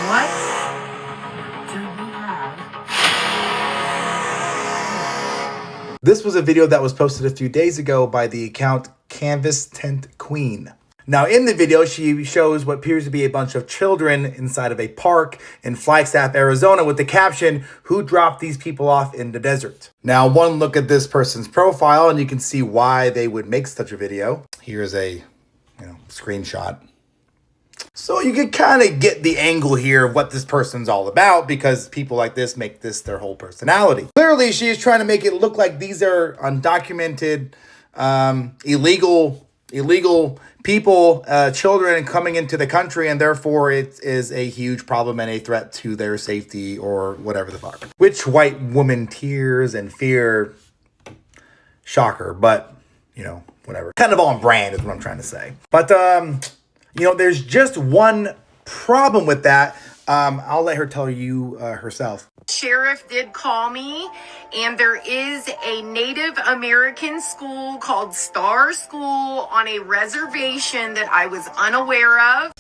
What do you have? This was a video that was posted a few days ago by the account Canvas Tent Queen. Now, in the video, she shows what appears to be a bunch of children inside of a park in Flagstaff, Arizona, with the caption, "Who dropped these people off in the desert?" Now, one look at this person's profile, and you can see why they would make such a video. Here's a, screenshot. So you can kind of get the angle here of what this person's all about, because people like this make this their whole personality. Clearly, she is trying to make it look like these are undocumented, illegal people, children coming into the country, and therefore it is a huge problem and a threat to their safety or whatever the fuck. Which white woman tears and fear, shocker, but, whatever. Kind of on brand is what I'm trying to say. But, there's just one problem with that. I'll let her tell you herself. Sheriff did call me, and there is a Native American school called Star School on a reservation that I was unaware of.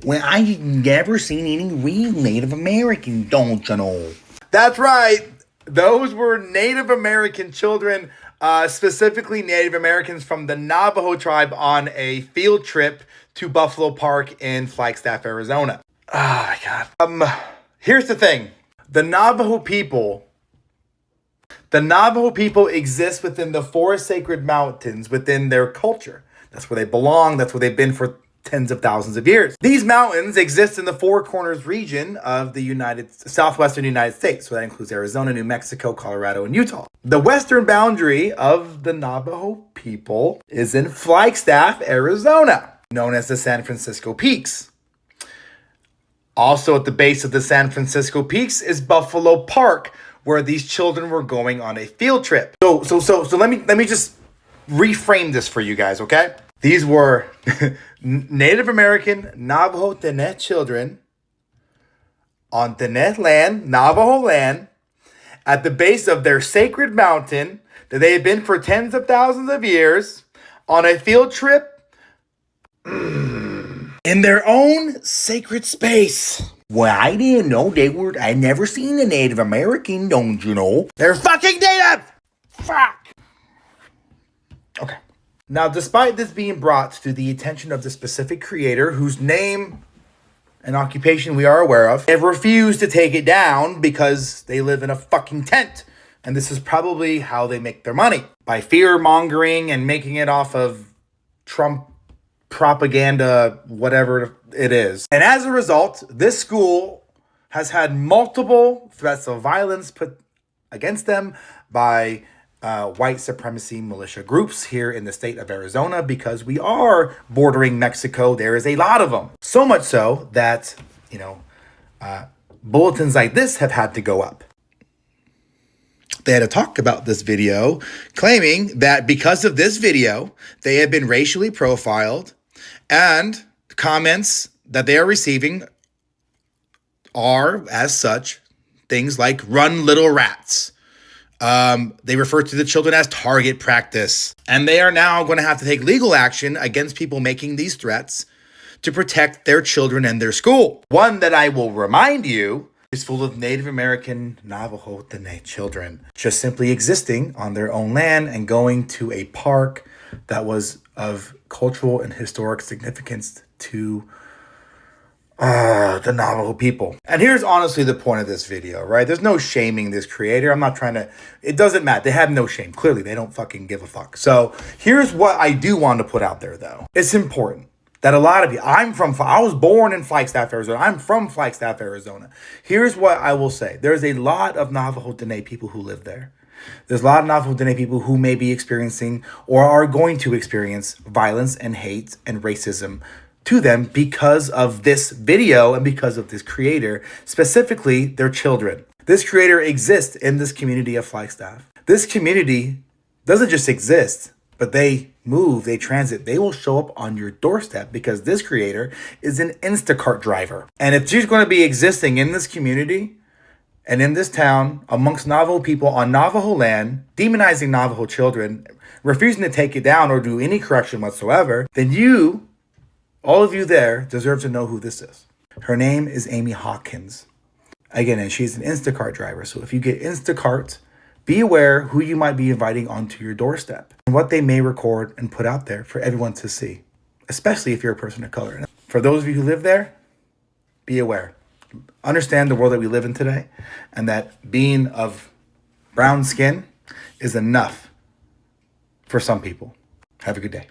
Well, I never seen any real Native American, don't you know? That's right. Those were Native American children, specifically Native Americans from the Navajo tribe, on a field trip to Buffalo Park in Flagstaff, Arizona. Oh my God. Here's the thing. The Navajo people exist within the four sacred mountains within their culture. That's where they belong. That's where they've been for tens of thousands of years. These mountains exist in the Four Corners region of the southwestern United States. So that includes Arizona, New Mexico, Colorado, and Utah. The western boundary of the Navajo people is in Flagstaff, Arizona, known as the San Francisco Peaks. Also at the base of the San Francisco Peaks is Buffalo Park, where these children were going on a field trip. So let me just reframe this for you guys, okay? These were Native American Navajo Diné children on Diné land, Navajo land, at the base of their sacred mountain that they had been for tens of thousands of years on a field trip in their own sacred space. Well, I didn't know I never seen a Native American, don't you know? They're fucking native! Fuck! Okay. Now, despite this being brought to the attention of the specific creator, whose name and occupation we are aware of, they've refused to take it down because they live in a fucking tent. And this is probably how they make their money. By fear-mongering and making it off of Trump propaganda, whatever it is. And as a result, this school has had multiple threats of violence put against them by white supremacy militia groups here in the state of Arizona, because we are bordering Mexico. There is a lot of them. So much so that, bulletins like this have had to go up. They had to talk about this video, claiming that because of this video, they have been racially profiled, and comments that they are receiving are, as such, things like "run little rats." They refer to the children as target practice. And they are now going to have to take legal action against people making these threats to protect their children and their school. One that I will remind you is full of Native American Navajo Diné children just simply existing on their own land and going to a park that was of cultural and historic significance to the Navajo people. And here's honestly the point of this video, right? There's no shaming this creator. I'm not trying to, it doesn't matter. They have no shame. Clearly, they don't fucking give a fuck. So here's what I do want to put out there, though. It's important that a lot of you, I was born in Flagstaff, Arizona. I'm from Flagstaff, Arizona. Here's what I will say. There's a lot of Navajo Diné people who live there. There's a lot of Navajo Diné people who may be experiencing or are going to experience violence and hate and racism to them because of this video and because of this creator, specifically their children. This creator exists in this community of Flagstaff. This community doesn't just exist, but they move, they transit, they will show up on your doorstep because this creator is an Instacart driver. And if she's going to be existing in this community and in this town amongst Navajo people on Navajo land, demonizing Navajo children, refusing to take it down or do any correction whatsoever, then you, all of you there, deserve to know who this is. Her name is Amy Hawkins. Again, and she's an Instacart driver. So if you get Instacart, be aware who you might be inviting onto your doorstep and what they may record and put out there for everyone to see, especially if you're a person of color. For those of you who live there, be aware. Understand the world that we live in today, and that being of brown skin is enough for some people. Have a good day.